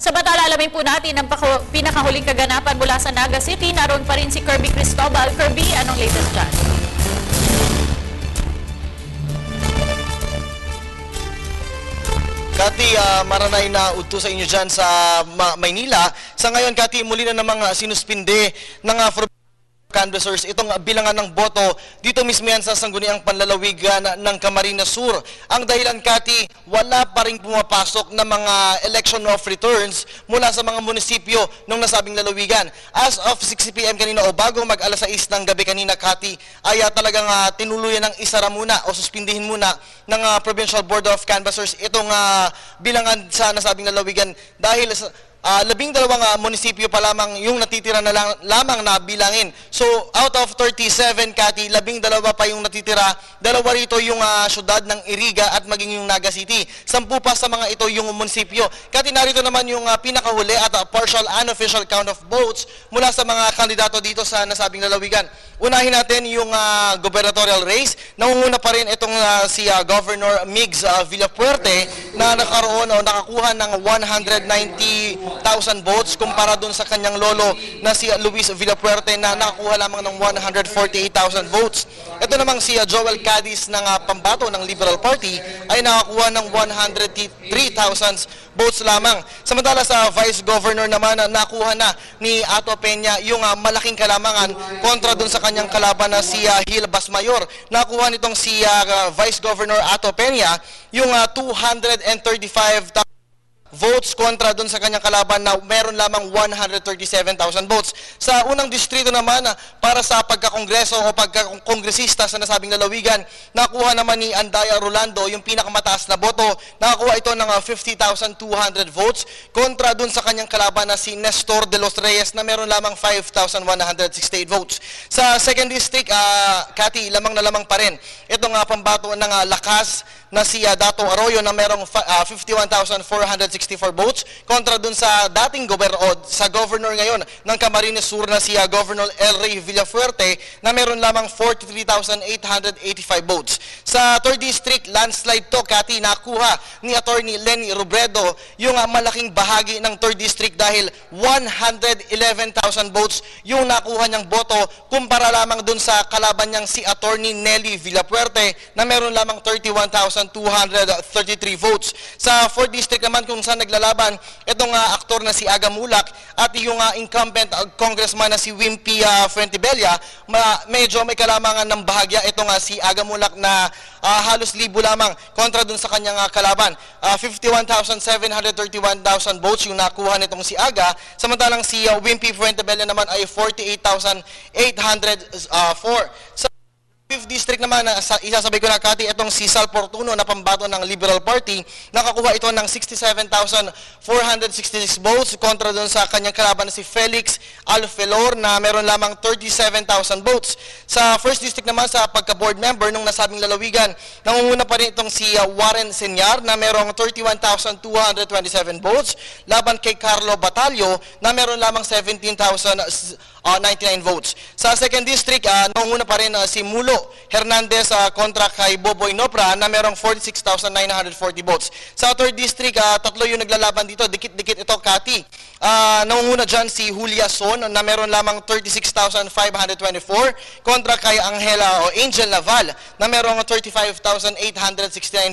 Samantala, alamin po natin ang pinakahuling kaganapan mula sa Naga City. Naroon pa rin si Kirby Cristobal. Kirby, anong latest dyan? Kati, maranay na udto sa inyo dyan sa Maynila. Sa ngayon, Kati, muli na namang sinuspinde ng canvassers itong bilangan ng boto dito mismo yan sa sangguniang panlalawigan ng Camarines Sur. Ang dahilan, Kati, wala pa rin pumapasok na mga election of returns mula sa mga munisipyo ng nasabing lalawigan. As of 6 p.m. kanina o bago mag alas 6 ng gabi kanina, Kati, ay talagang tinuluyan ng isara muna o suspindihin muna ng Provincial Board of Canvassers itong bilangan sa nasabing lalawigan dahil sa 12 munisipyo pa lamang yung natitira na lamang na bilangin. So, out of 37, Kati, 12 pa yung natitira. Dalawa rito yung syudad ng Iriga at maging yung Naga City. 10 pa sa mga ito yung munisipyo. Kati, narito naman yung pinakahuli at partial unofficial count of votes mula sa mga kandidato dito sa nasabing lalawigan. Unahin natin yung gubernatorial race. Nangunguna pa rin itong si Governor Migs Villapuerte na nakaroon o nakakuha ng 190,000 votes kumpara dun sa kanyang lolo na si Luis Villapuerte na nakakuha lamang ng 148,000 votes. Ito namang si Joel Cadiz ng pambato ng Liberal Party ay nakakuha ng 103,000 votes lamang. Samantala sa Vice Governor naman nakuha na ni Ato Peña yung malaking kalamangan kontra dun sa kanyang kalaban na si Gil Basmayor. Nakuha nitong si Vice Governor Ato Peña yung 235,000 votes kontra dun sa kanyang kalaban na meron lamang 137,000 votes. Sa unang distrito naman, para sa pagkakongreso o pagkakongresista sa nasabing lalawigan, nakuha naman ni Andaya Rolando yung pinakamataas na boto. Nakakuha ito ng 50,200 votes kontra dun sa kanyang kalaban na si Nestor de los Reyes na meron lamang 5,168 votes. Sa second district, Kati, lamang na lamang pa rin itong pambato ng Lakas na si Dato Arroyo na merong 51,464 votes kontra dun sa dating governor ngayon ng Camarines Sur na si Governor El Rey Villafuerte na meron lamang 43,885 votes. Sa 3rd District, landslide to, Kati, nakuha ni Attorney Lenny Robredo yung malaking bahagi ng 3rd District dahil 111,000 votes yung nakuha niyang boto kumpara lamang dun sa kalaban niyang si Attorney Nelly Villapuerte na meron lamang 31,233 votes. Sa 4th District naman kung saan naglalaban itong aktor na si Aga Mulak at yung incumbent congressman na si Wimpy Fuentebella, medyo may kalamangan ng bahagya itong si Aga Mulak na halos libo lamang kontra dun sa kanyang kalaban. 51,731,000 votes yung nakuha nitong si Aga, samantalang si Wimpy Fuentebella naman ay 48,804. Sa 5th District naman, isasabay ko na, Kati, itong si Sal Portuno na pambato ng Liberal Party, nakakuha ito ng 67,466 votes kontra doon sa kanyang kalaban na si Felix Alfelor na meron lamang 37,000 votes. Sa 1st District naman, sa pagka-board member nung nasabing lalawigan, nangunguna pa rin itong si Warren Senyar na merong 31,227 votes laban kay Carlo Batalio na meron lamang 17,099 votes. Sa 2nd District, nangunguna pa rin si Mulo Hernandez kontra kay Boboy Nopra na merong 46,940 votes. Sa 3rd District, tatlo yung naglalaban dito. Dikit-dikit ito, Kati. Nangunguna dyan si Julia Son na meron lamang 36,524 kontra kay Angel Naval na merong 35,869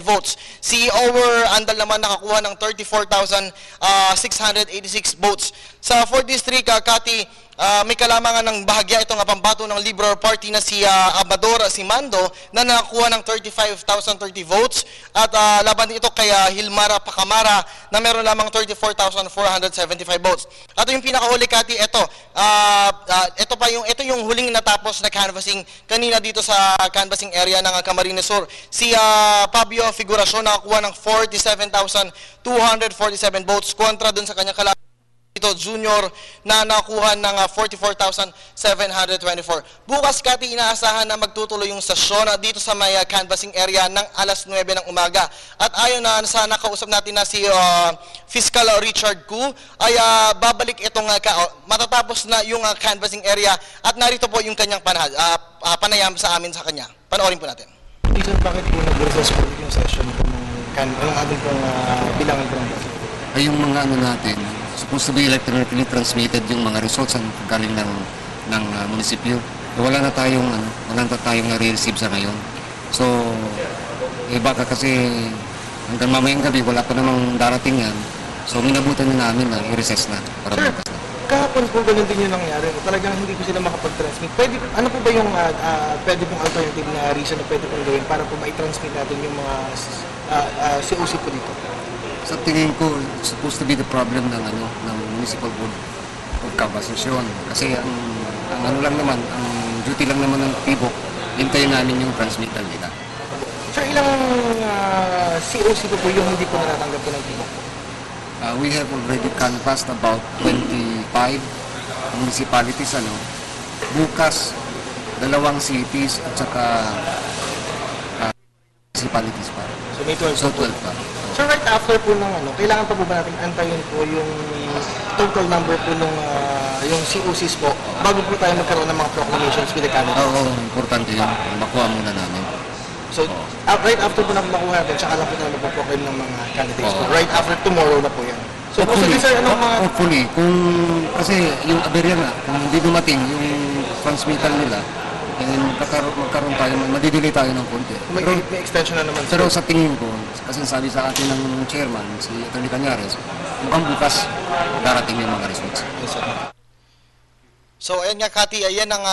votes. Si Ower Andal naman nakakuha ng 34,686 votes. Sa 4th District, Kati, may kalamangan ng bahagya itong pambato ng Liberal Party na si Amador Simando na nakakuha ng 35,030 votes at laban ito kay Hilmara Pacamara na meron lamang 34,475 votes. At yung pinakahuli, Kati, ito yung huling natapos na canvassing kanina dito sa canvassing area ng Camarines Sur. Si Fabio Figuracion nakakuha ng 47,247 votes kontra dun sa kanyang kalaban ito Junior na nakuha ng 44,724. Bukas, Kati, inaasahan na magtutuloy yung sesyon dito sa may canvassing area ng alas 9 ng umaga. At ayon na sa nakausap natin na si Fiscal Richard Koo ay babalik itong matatapos na yung canvassing area at narito po yung kanyang panayam sa amin sa kanya. Panoorin po natin. Reason bakit po nag-recess po yung session po ng ating pong bilangan po ng ay yung mga natin, supposed to be electronically transmitted yung mga results ang galing ng munisipyo. Wala na tayong na-receive sa ngayon. So, baka kasi hanggang mamayang gabi wala pa namang darating yan. So, minabutan na namin na i-recess na para Sir, bukas na. kahapon po ganun din yung nangyari. Talagang hindi ko sila makapag-transmit. Ano po ba yung pwede pong alternative na reason na pwede pong gawin para po ma-transmit natin yung mga COC po dito? Sa tingin ko, it's supposed to be the problem ng Municipal Board of Cabasasyon. Kasi ang duty lang naman ng Tibok, hintayin namin yung transmittal nila. Sir, ilang COC po yung hindi po natatanggap po ng Tibok? We have already canvassed about 25 municipalities. Bukas, 2 cities at saka municipalities pa. So may 12 So po. 12 pa. So right after po ng kailangan pa po ba natin antayin po yung total number po ng yung COCs po bago po tayo magkaroon ng mga proclamations with the candidates? Oo, importante yun. Makuha muna namin. So right after po na makuha natin, tsaka lang po tayo magpaproclaim ng mga candidates po. Right after tomorrow na po yan. So possibly sir, Hopefully, kasi yung aberya nga, kung hindi dumating yung transmittal nila, and magkaroon tayo, madidelay tayo ng konti. may extension na naman sir. Pero sa tingin ko, kasi sabi sa atin ng chairman, si Atty. Cañares, mukhang bukas darating yung mga results. Yes, sir. So ayan nga Kati, ayan ang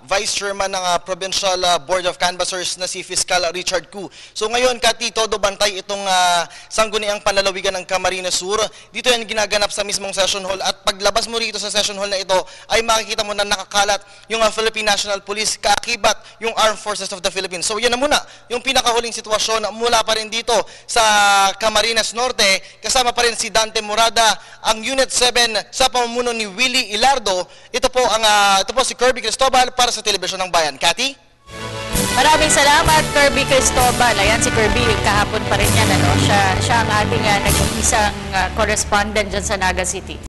Vice Chairman ng Provincial Board of Canvassers na si Fiscal Richard Koo. So ngayon Kati, todo bantay itong sangguniang panlalawigan ng Camarines Sur. Dito yan ginaganap sa mismong session hall at paglabas mo rito sa session hall na ito ay makikita mo na nakakalat yung Philippine National Police, kaakibat yung Armed Forces of the Philippines. So yan na muna yung pinakahuling sitwasyon mula pa rin dito sa Camarines Norte. Kasama pa rin si Dante Morada, ang Unit 7 sa pamumuno ni Willie Ilardo. Ito po si Kirby Cristobal para sa Telebisyon ng Bayan. Cathy? Maraming salamat, Kirby Cristobal. Ayan, si Kirby, kahapon pa rin yan. Siya ang ating nag-isang correspondent dyan sa Naga City.